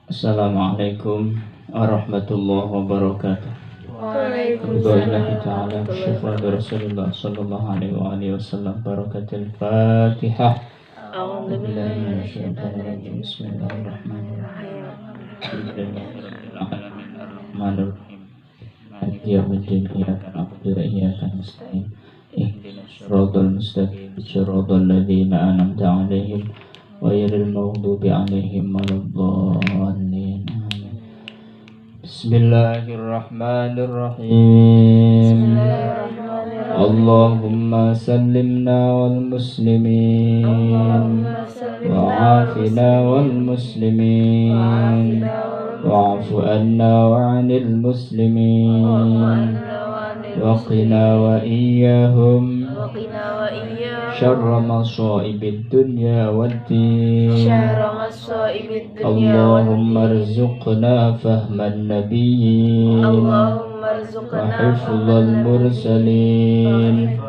Assalamualaikum warahmatullahi wabarakatuh. Waalaikumsalam warahmatullahi Rasulullah sallallahu alaihi wasallam. Barakatul Fatihah. A'udzubillahi minasyaitonirrajim. Bismillahirrahmanirrahim. Alhamdulillahirabbil alamin arrahmanirrahim. Maliki yaumiddin. Iyyaka na'budu wa iyyaka nasta'in. Ihdinas siratal mustaqim. Siratal ladzina an'amta 'alaihim ghairil maghdubi 'alaihim waladdallin. Bismillahirrahmanirrahim. Allahumma sallimna wal muslimin wa afina wal muslimin wa'fu anna wa'anil muslimin wa qina wa iyyahum syarra masaibid dunya waddin. Allahumma rzuqna fahman nabiyyin wa hifdzal mursalin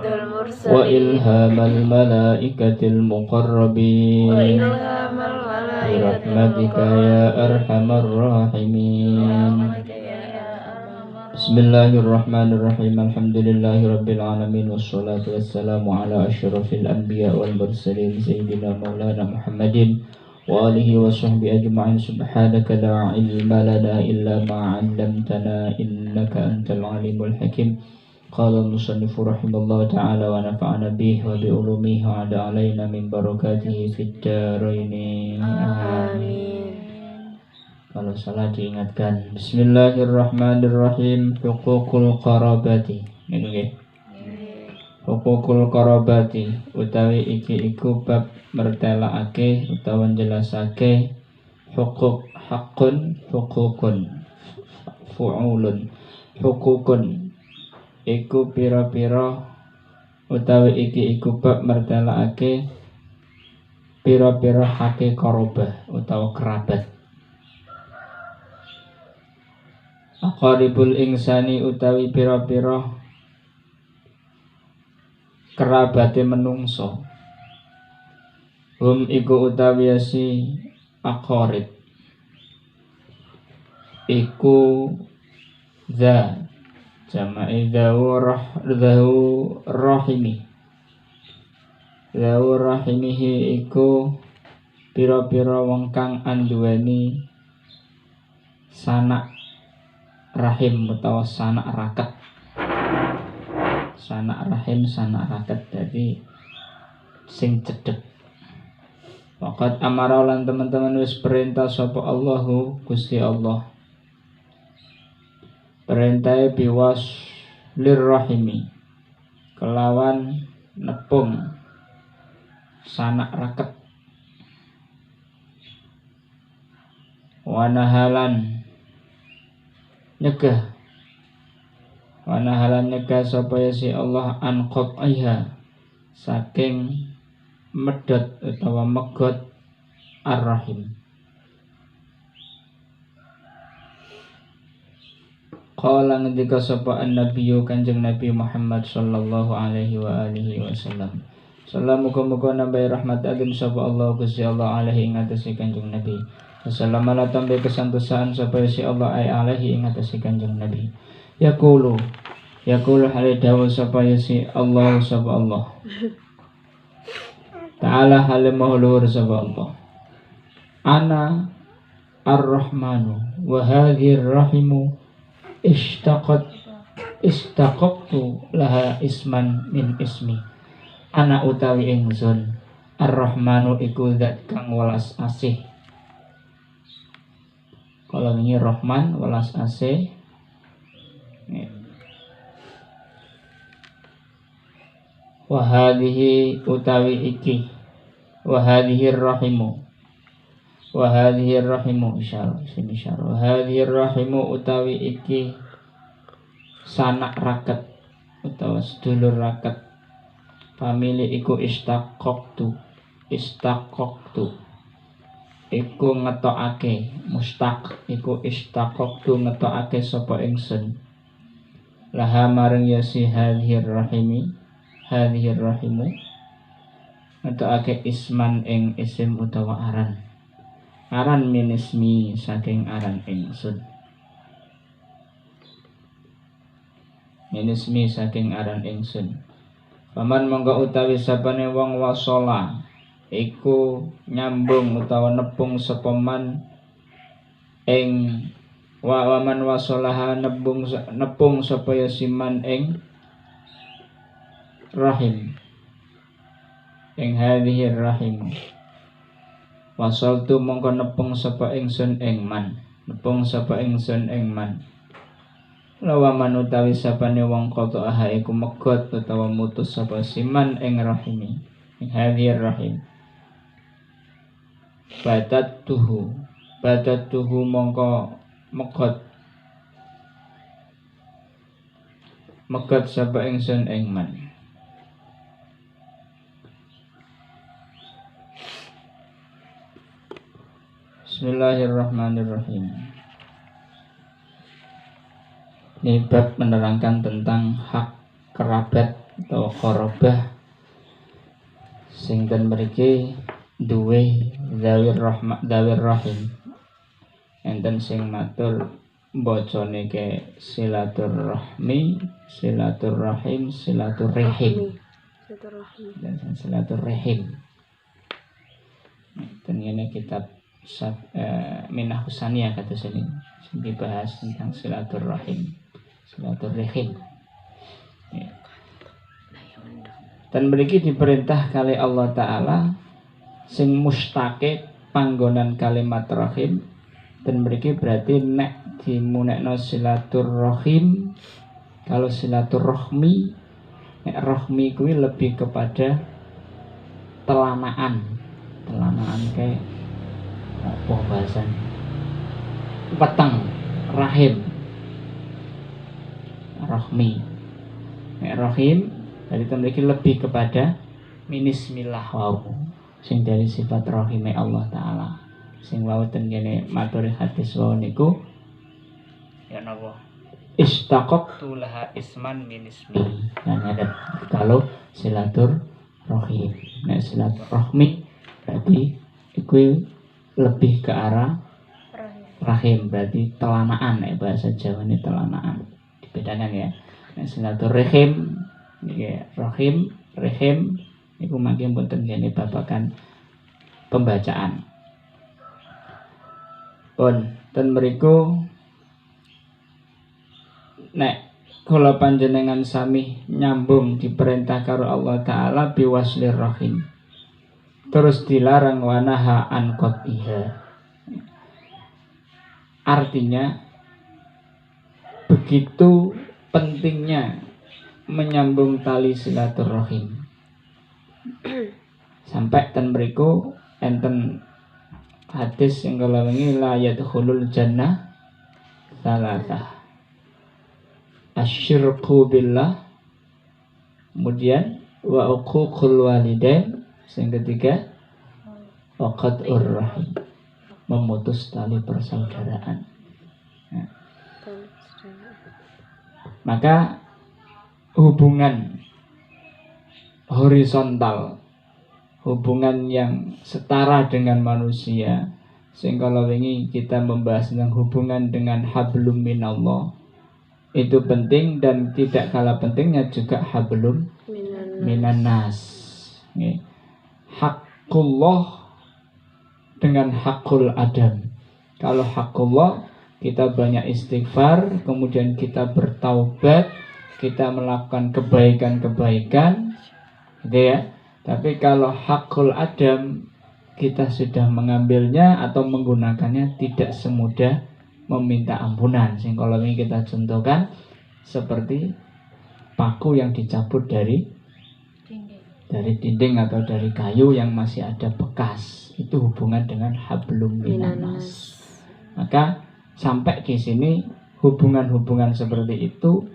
wa ilhamal malaikatil muqarrabin bi rahmatika ya arhamar rahimin. Bismillahirrahmanirrahim. Alhamdulillahirabbil alamin wassalatu wassalamu ala asyrafil anbiya wal mursalin sayyidina maulana Muhammadin wa alihi wa sahbihi ajma'in. Subhanaka la ilma lana illa ma 'allamtana innaka antal alimul hakim. Qala al-musannifu rahimallahu ta'ala wa nafa'ana bihi wa bi ulumihi wa 'ada 'alaina min barakatihi fid dharain. Amin. Kalau salah diingatkan. Bismillahirrahmanirrahim. Huququl qarabati. Ngene nggih. Huququl qarabati utawi iki iku bab mertelakake utawa njelasake hukuk hakun hukukun fu'ulun. Hukukun iku pira-pira utawi iki iku bab mertelakake pira-pira hake qarabah utawa kerabat. Aqribul insani utawi pira-pira kerabate menungso. Hum iku utawi si aqarib iku za jama'i dhawu rahimi. Dhawu rahimihi iku pira-pira wong kang anduweni sanak rahim utawa sanak raket. Sanak rahim, sanak raket, jadi sing cedhek. Waqat amara lan teman-teman wis perintah sapa Allahu Gusti Allah. Perintahe biwas lirrahimi kelawan nepung sanak raket. Wanahalan nyegah supaya si Allah anqab aiha saking medot utawa megot ar-rahim. Qala ngendika sapa an-nabiyyu Kanjeng Nabi Muhammad sallallahu alaihi wa alihi wasallam. Muga-muga nambahi rahmat ageng sapa Allah Gusti Allah alaihi ing atase Kanjeng Nabi. Assalamu ala tambe kesantosan supaya si Allah ay alaihi ing atase Kanjeng Nabi. Yaqulu hale dawuh supaya si Allah sapa Allah. Ta'ala hale mahlur sapa Allah. Ana ar-Rahmanu wa hadhihi ar-rahimu istaqaqtu laha isman min ismi. Ana utawi ingsun ar-Rahmanu iku zat kang welas asih. Kalau ini Rahman welas asih. Wa hadhihi utawi iki. Wa hadhihi rahimu. Wa hadhihi rahimu isyarah. Wa hadhihi rahimu utawi iki sanak raket utawa sedulur raket. Famili iku istaqaqtu. Iku ngetokake, mustaq iku istaqaqtu ngetokake sapa ingsun. Laha maring yasi hadhir rahimu ngetokake isman ing isim utawa aran. Aran min ismi saking aran ingsun. Min ismi saking aran ingsun. Paman mongko utawi sapane wong wasala iku nyambung utawa nepung sapa man ing waman wasalaha nepung sapa ya siman ing rahim ing hadhihi rahim. Wasaltu mongko nepung sapa ingsun ing man, nepung sapa ingsun ing man. Lawa man utawi sapane wong qata aha iku megot utawa mutus sapa siman ing rahimi ing hadhihi rahim. Badatuhu mongko megot sapa ingsun ing man. Bismillahirrahmanirrahim. Ini bab menerangkan tentang hak kerabat atau qorobah sing ten mriki duwe zawir rahim. Enten sing matur bacane ke silaturrahmi, silaturrahim, silaturrahim. Dan silaturrahim. Dan ini kitab Minah Husaniyah kata sini dibahas tentang silaturrahim. Silaturrahim. Ya. Dan mriki diperintah kali Allah Ta'ala sing mustaqe panggonan kalimat rahim. Dan mriki berarti nek dimunekno silaturrahim, kalau silaturrahmi, nek rahmi kuwi lebih kepada telanaan kayak apa bahasan peteng rahim rahmi. Nek rahim dari mriki lebih kepada minismillah wau sing dari sifat rahime Allah Ta'ala. Sing wau ten kene maturi hadis wau niku ya napa istaqaqtu laha isman min ismi. Nah ada kalau silaturrahim. Nah silaturrahmi berarti iku lebih ke arah rahim, berarti telanaan ya, bahasa Jawa ini telanaan. Dibedakan ya. Nah silaturrahim ya rahim iku mangke mboten kene babakan pembacaan. Pun ten mriku nek kula panjenengan sami nyambung diperintah karo Allah Ta'ala biwaslir rahim, terus dilarang wanaha an qatiha. Artinya begitu pentingnya menyambung tali silaturrahim. Sampai ten mriku enten hadis yang kalau ini la yadkhulul jannah salasah asyirku billah, kemudian wa uququl walidain, yang ketiga wa qat'ur rahim, memutus tali persaudaraan. Nah, maka hubungan horizontal, hubungan yang setara dengan manusia, sehingga kalau ini kita membahas tentang hubungan dengan hablum minallah, itu penting, dan tidak kalah pentingnya juga hablum minannas. Hakullah dengan hakul adam. Kalau hakullah kita banyak istighfar, kemudian kita bertaubat, kita melakukan kebaikan-kebaikan, gitu ya. Tapi kalau hakul adam, kita sudah mengambilnya atau menggunakannya tidak semudah meminta ampunan. Sing kalau ini kita contohkan seperti paku yang dicabut dari dinding atau dari kayu yang masih ada bekas, itu hubungan dengan hablum minannas. Maka sampai di sini hubungan-hubungan seperti itu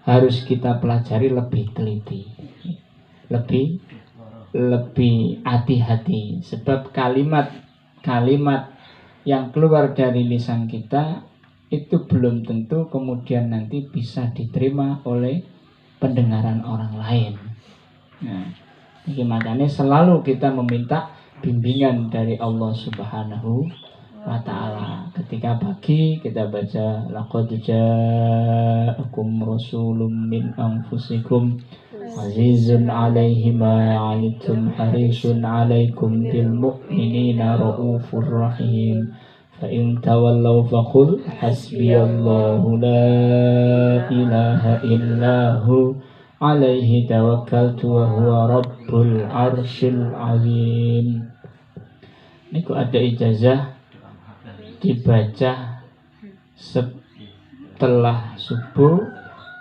harus kita pelajari lebih teliti, lebih hati-hati, sebab kalimat yang keluar dari lisan kita itu belum tentu kemudian nanti bisa diterima oleh pendengaran orang lain. Nah, Jadi makanya selalu kita meminta bimbingan dari Allah Subhanahu wa ta'ala. Ketika pagi kita baca laqad ja'akum rasulun min anfusikum azizun 'alaihi ma 'anittum harisun 'alaikum bil mu'minina raufur rahim. Fa in tawallaw faqul hasbiyallahu la ilaha illahu alaihi tawakkaltu wa huwa rabbul arsyil azim. Niku ada ijazah dibaca setelah subuh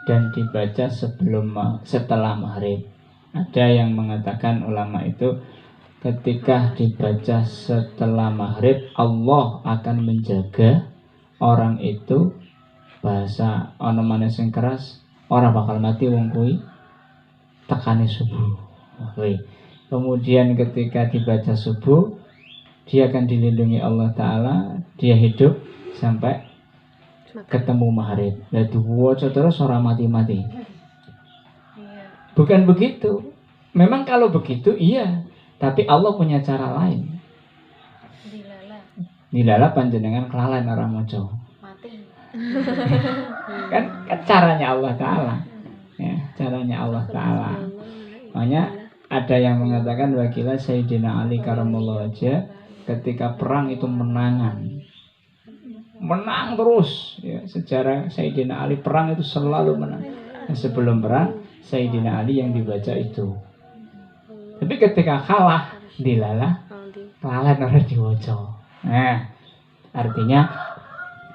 dan dibaca setelah maghrib. Ada yang mengatakan ulama itu ketika dibaca setelah maghrib Allah akan menjaga orang itu, bahasa ana maneh sing keras, orang bakal mati wong kuwi tekane subuh. Kemudian ketika dibaca subuh dia akan dilindungi Allah Ta'ala, dia hidup sampai ketemu maghrib. Jadi waca terus orang mati-mati. Bukan begitu. Memang kalau begitu iya, tapi Allah punya cara lain. Dilala panjenengan kelalen orang maca. kan caranya Allah Ta'ala, ya, caranya Allah Ta'ala. Makanya ada yang mengatakan wakilah Sayyidina Ali karamallahu wajhah ketika perang itu menang terus, ya, sejarah Sayyidina Ali perang itu selalu menang. Nah, sebelum perang Sayyidina Ali yang dibaca itu, tapi ketika kalah dilala kelalen orang diwaca. Nah, artinya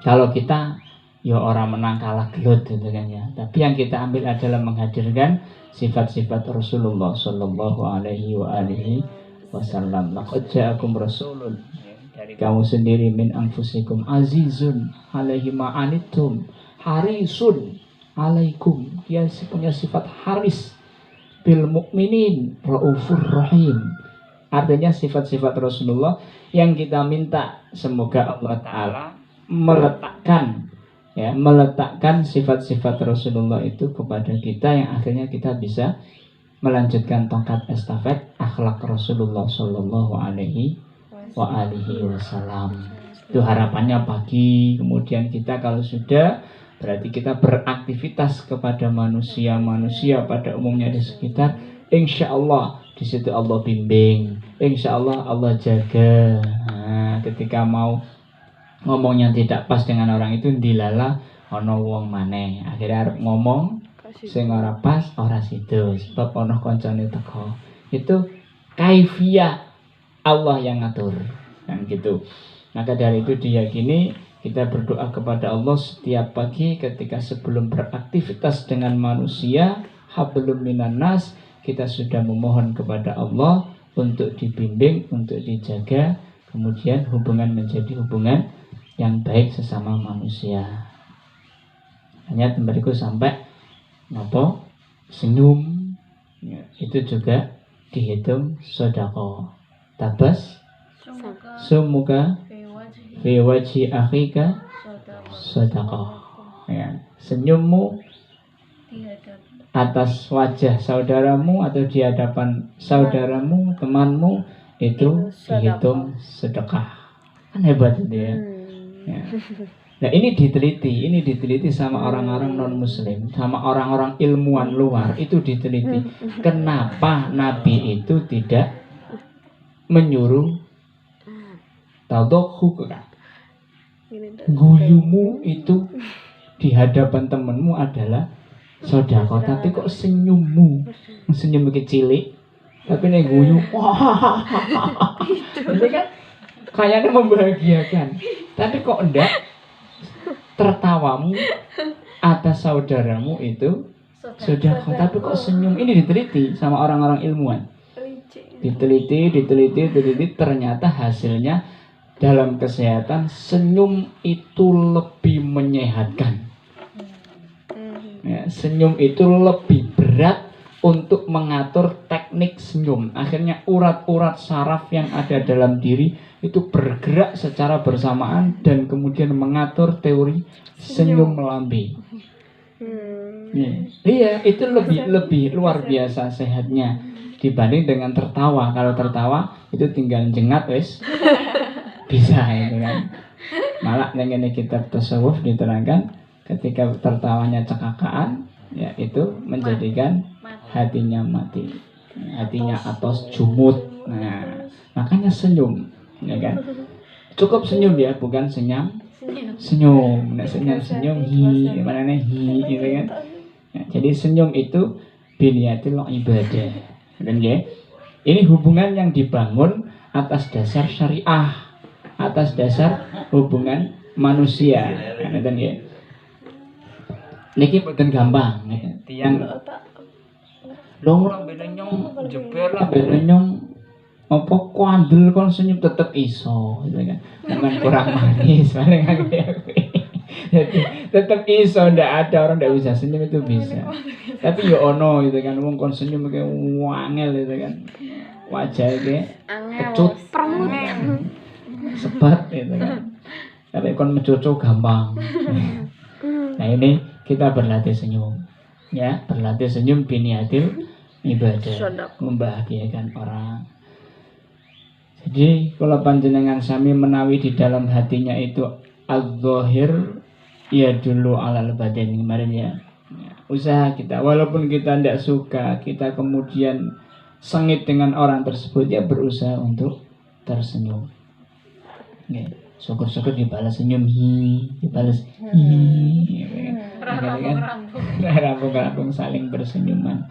kalau kita ya orang menang kalah gelut gitu kan ya. Tapi yang kita ambil adalah menghadirkan sifat-sifat Rasulullah sallallahu alaihi wa alihi wasallam. Laqad ja'akum rasulun, dari kamu sendiri, min anfusikum azizun alaihi ma anittum harisun alaikum. Dia punya sifat haris, bil mukminin raufur rahim. Artinya sifat-sifat Rasulullah yang kita minta semoga Allah Ta'ala meletakkan sifat-sifat Rasulullah itu kepada kita, yang akhirnya kita bisa melanjutkan tongkat estafet akhlak Rasulullah Shallallahu Alaihi Wasallam. Itu harapannya pagi. Kemudian kita kalau sudah, berarti kita beraktivitas kepada manusia pada umumnya di sekitar. Insya Allah di situ Allah bimbing, insya Allah Allah jaga. Nah, ketika mau ngomong yang tidak pas dengan orang itu dilala ono wong maneh, akhirnya arep ngomong sing ora pas ora sido sebab ono kancane teko. Itu kaifiyah Allah yang ngatur kan gitu. Maka dari itu diyakini kita berdoa kepada Allah setiap pagi ketika sebelum beraktivitas dengan manusia, hablum minan nas, kita sudah memohon kepada Allah untuk dibimbing, untuk dijaga, kemudian hubungan menjadi hubungan yang baik sesama manusia. Hanya tempatku sampai nopo senyum, ya, itu juga dihitung sedekah. Tabas sumuka fi wajhi akhika sedekah. Ya, senyummu atas wajah saudaramu atau di hadapan saudaramu, temanmu, itu dihitung sedekah. Kan hebat itu ya. Ya. Nah, ini diteliti sama orang-orang non-muslim, sama orang-orang ilmuwan luar, itu diteliti. Kenapa Nabi itu tidak menyuruh tadokhu, guyumu itu di hadapan temanmu adalah sedekah, tapi kok senyum kecilik, tapi nek guyu, ini kan kayaknya membahagiakan, tapi kok enggak tertawamu atas saudaramu itu sedekah, tapi kok senyum. Ini diteliti sama orang-orang ilmuwan. Diteliti, ternyata hasilnya dalam kesehatan senyum itu lebih menyehatkan. Ya, senyum itu lebih berat untuk mengatur teknik senyum. Akhirnya urat-urat saraf yang ada dalam diri itu bergerak secara bersamaan dan kemudian mengatur teori senyum melambai. Iya, itu lebih luar biasa sehatnya. dibanding dengan tertawa. Kalau tertawa itu tinggal jengat wis bisa itu kan. Malah dengan kitab tasawuf diterangkan ketika tertawanya cekakaan, ya itu menjadikan hatinya mati, hatinya atos jumut. Nah, makanya senyum, ya kan? Cukup senyum ya, bukan senyum. Nah, senyum hi, mana nih hi, gitu kan? Nah, jadi senyum itu biniatil ibadah, dan ya, ini hubungan yang dibangun atas dasar syariah, atas dasar hubungan manusia, kan ya. Niki boten gampang, tiang dong orang benenyong jeber lah benenyong apa kuandel kon senyum tetep iso, gitu kan? Jangan kurang manis, paling jadi tetep iso, ndak ada orang ndak bisa senyum itu bisa. Tapi yo ono gitu kan, wong kon senyum kayak wangel gitu kan, wajah kayak kecut, sebat gitu kan. Tapi kon mencucu gampang. Nah ini kita berlatih senyum, ya berlatih senyum biniatil ibadah, membahagiakan orang. Jadi kalau panjenengan sami menawi di dalam hatinya itu al-zahir ya dulu alal badan kemarin ya. Usaha kita walaupun kita tidak suka, kita kemudian sengit dengan orang tersebut, ya berusaha untuk tersenyum. Okay. Syukur-syukur dibalas senyum dibalas rampung-rampung saling bersenyuman.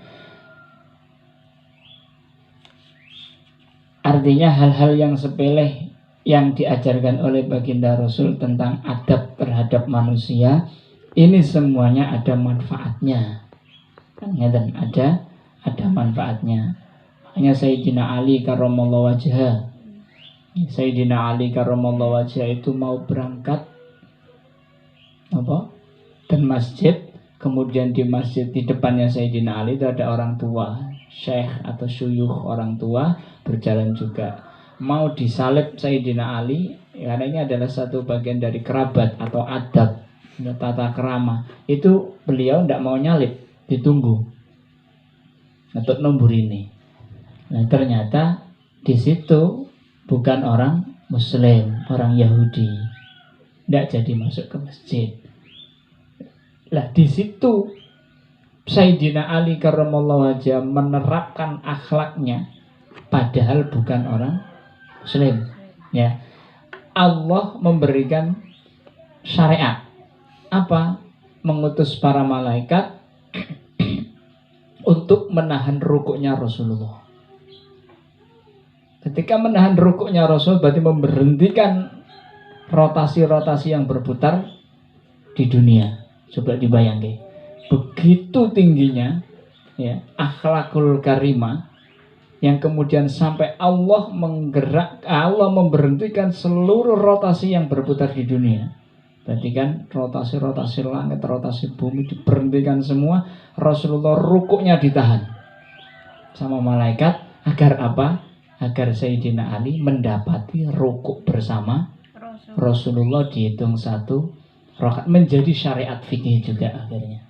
Artinya hal-hal yang sepele yang diajarkan oleh baginda Rasul tentang adab terhadap manusia, ini semuanya ada manfaatnya, kan ada manfaatnya. Makanya Sayyidina Ali karramallahu wajhah, Sayyidina Ali karramallahu wajhah itu mau berangkat ke masjid, kemudian di masjid di depannya Sayyidina Ali itu ada orang tua, syekh atau syuyukh, orang tua berjalan juga. Mau disalib Sayyidina Ali, karena ini adalah satu bagian dari kerabat atau adab, tata kerama. Itu beliau tidak mau nyalib, ditunggu untuk nombor ini. Nah ternyata di situ bukan orang Muslim, orang Yahudi, tidak jadi masuk ke masjid. Lah di situ Sayyidina Ali karramallahu wajhah menerapkan akhlaknya, padahal bukan orang Muslim. Ya, Allah memberikan syariat apa? Mengutus para malaikat untuk menahan rukuknya Rasulullah. Ketika menahan rukuknya Rasul berarti memberhentikan rotasi-rotasi yang berputar di dunia. Coba dibayangkan, begitu tingginya ya akhlakul karimah, yang kemudian sampai Allah memberhentikan seluruh rotasi yang berputar di dunia. Berarti kan rotasi-rotasi langit, rotasi bumi diberhentikan semua. Rasulullah rukuknya ditahan sama malaikat agar apa? Agar Sayyidina Ali mendapati rukuk bersama Rasulullah, dihitung satu rakaat, menjadi syariat fikih juga akhirnya.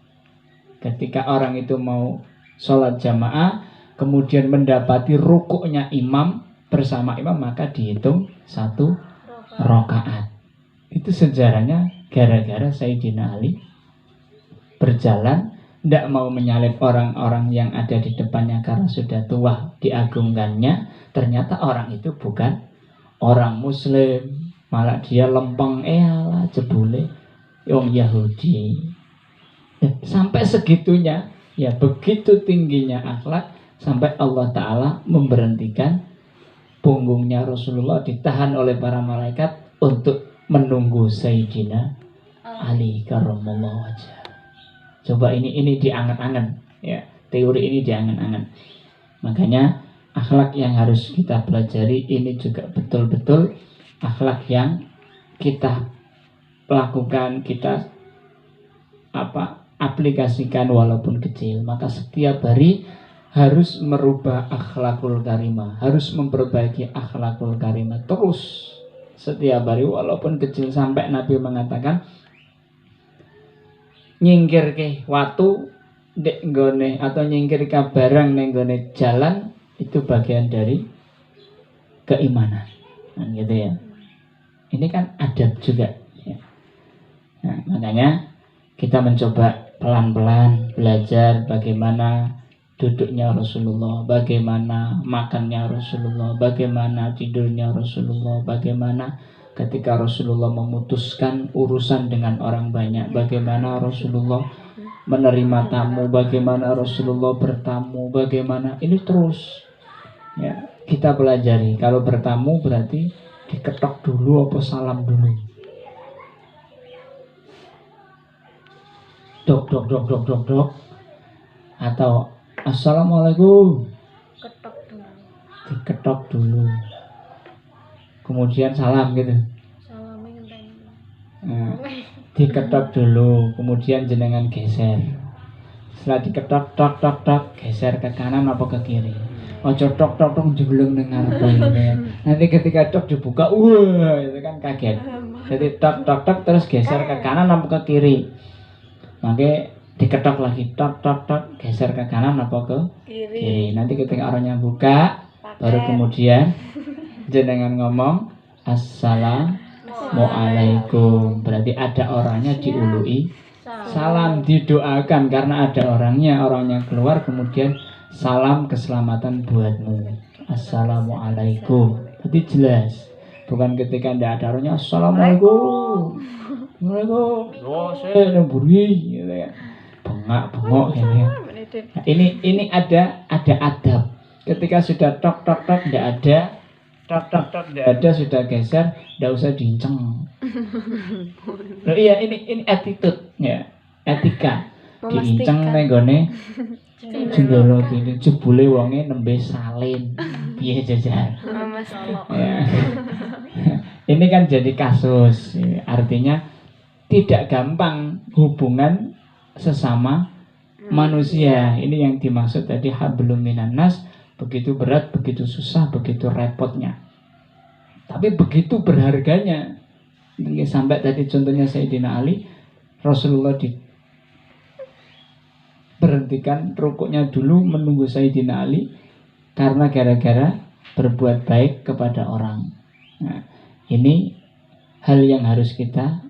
Ketika orang itu mau sholat jamaah, kemudian mendapati rukuknya imam bersama imam, maka dihitung satu rakaat. Itu sejarahnya gara-gara Sayyidina Ali berjalan, tidak mau menyalib orang-orang yang ada di depannya karena sudah tua, diagungkannya. Ternyata orang itu bukan orang Muslim, malah dia lempeng, alah jebule wong Yahudi. Sampai segitunya, ya begitu tingginya akhlak, sampai Allah Ta'ala memberhentikan punggungnya Rasulullah ditahan oleh para malaikat untuk menunggu Sayyidina Ali karramallahu wajhah. Coba ini diangan-angan, ya teori ini diangan-angan. Makanya akhlak yang harus kita pelajari ini juga betul-betul akhlak yang kita lakukan, kita aplikasikan walaupun kecil. Maka setiap hari harus merubah akhlakul karimah, harus memperbaiki akhlakul karimah terus setiap hari walaupun kecil. Sampai Nabi mengatakan nyingkir ke watu dek nggone atau nyingkir ke barang neng nggone jalan Itu bagian dari keimanan. Nah, gitu ya. Ini kan adab juga. Ya. Nah, makanya kita mencoba pelan-pelan belajar bagaimana duduknya Rasulullah, bagaimana makannya Rasulullah, bagaimana tidurnya Rasulullah, bagaimana ketika Rasulullah memutuskan urusan dengan orang banyak, bagaimana Rasulullah menerima tamu, bagaimana Rasulullah bertamu, bagaimana ini terus ya kita pelajari. Kalau bertamu berarti diketok dulu apa salam dulu? Dok dok dok dok dok dok atau assalamualaikum, Ketok dulu. diketok dulu kemudian salam gitu. Salamnya ngenteni. Nah, diketok dulu kemudian jenengan geser. Setelah diketok tok tok tok geser ke kanan apa ke kiri. Ojo tok tok tok jebleng dengar ya. Nanti ketika tok dibuka wah itu kan kaget. Jadi tok tok tok terus geser ke kanan apa ke kiri. Maka diketok lagi tok tok tok geser ke kanan apa ke kiri. Nanti ketika orangnya buka baru kemudian jenengan ngomong assalamualaikum. Berarti ada orangnya diului salam, didoakan karena ada orangnya keluar kemudian salam keselamatan buatmu. Assalamualaikum. Berarti jelas. Bukan ketika tidak ada orangnya assalamualaikum. Assalamualaikum. Oh, saya nemburi gitu ya. Bengak-bengok ya. Nah, ini ada adab. Ketika sudah tok tok tok tidak ada, tok tok tok tidak ada sudah geser, tidak usah diinceng. Loh, iya ini attitude ya, etika. Diinceng nenggone jendolo ini jebule wonge nembe salin. Piye jajar. Ya. Ini kan jadi kasus. Artinya tidak gampang hubungan sesama manusia. Ini yang dimaksud tadi hablum minan nas. Begitu berat, begitu susah, begitu repotnya. Tapi begitu berharganya. Sampai tadi contohnya Sayyidina Ali, Rasulullah diberhentikan rukuknya dulu menunggu Sayyidina Ali karena gara-gara berbuat baik kepada orang. Nah, ini hal yang harus kita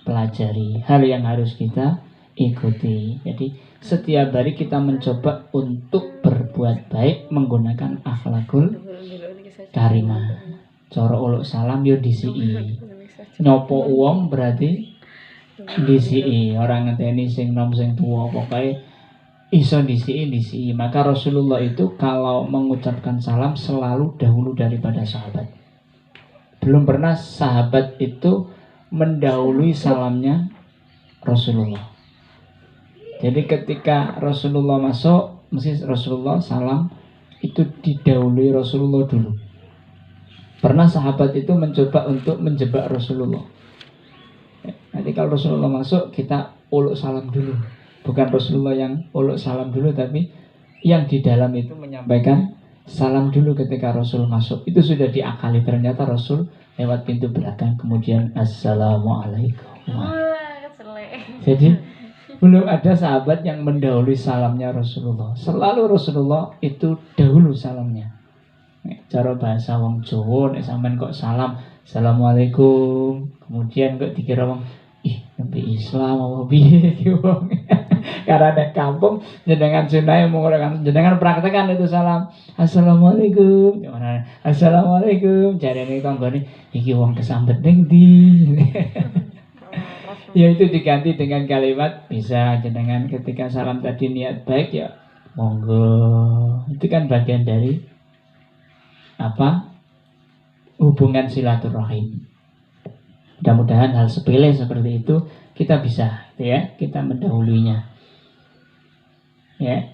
pelajari, hal yang harus kita ikuti. Jadi setiap hari kita mencoba untuk berbuat baik menggunakan akhlakul karimah. Cara uluk salam yo disii. Nyopo uang berarti disii. Orang ngenteni sing nom sing tuwa pokoke iso disii. Maka Rasulullah itu kalau mengucapkan salam selalu dahulu daripada sahabat. Belum pernah sahabat itu mendahului salamnya Rasulullah. Jadi ketika Rasulullah masuk, mesti Rasulullah salam itu didahului Rasulullah dulu. Pernah sahabat itu mencoba untuk menjebak Rasulullah. Nanti kalau Rasulullah masuk, kita uluk salam dulu. Bukan Rasulullah yang uluk salam dulu, tapi yang di dalam itu menyampaikan salam dulu ketika Rasul masuk. Itu sudah diakali. Ternyata Rasul lewat pintu belakang, kemudian assalamualaikum. Jadi belum ada sahabat yang mendahului salamnya Rasulullah. Selalu Rasulullah itu dahulu salamnya. Cara bahasa wong Jawa nek sampean kok salam assalamualaikum, kemudian kok dikira wong ih nembe Islam apa piye iki wong. Karena nek kampung jenengan sunah mung ora jenengan praktekan itu salam assalamualaikum. Gimana? Assalamualaikum. Jarene kanggone iki wong kesambet ning ndi. Ya itu diganti dengan kalimat bisa jenengan ketika salam tadi niat baik ya monggo. Itu kan bagian dari apa? Hubungan silaturahim. Mudah-mudahan hal sepele seperti itu kita bisa ya, kita mendahulunya. Ya.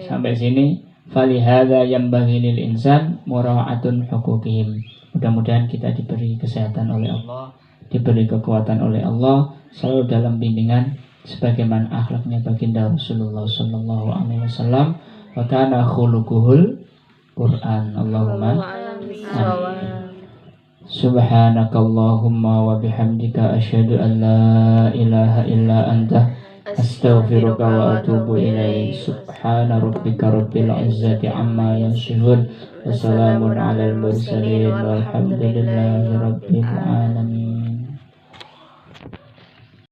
Sampai sini falihadza yanbaghi lil insan mura'atun huquqihim. Mudah-mudahan kita diberi kesehatan oleh Allah, diberi kekuatan oleh Allah, selalu dalam bimbingan sebagaimana akhlaknya baginda Rasulullah sallallahu alaihi wasallam. Wa kana khuluquhul Quran. Allahumma amin. Subhanakallahumma wa bihamdika asyhadu an la ilaha illa anta astaghfiruka wa atubu ilaik. Subhana rabbika rabbil izzati amma yasifun. Wassalamun alal mursalin walhamdulillahi rabbil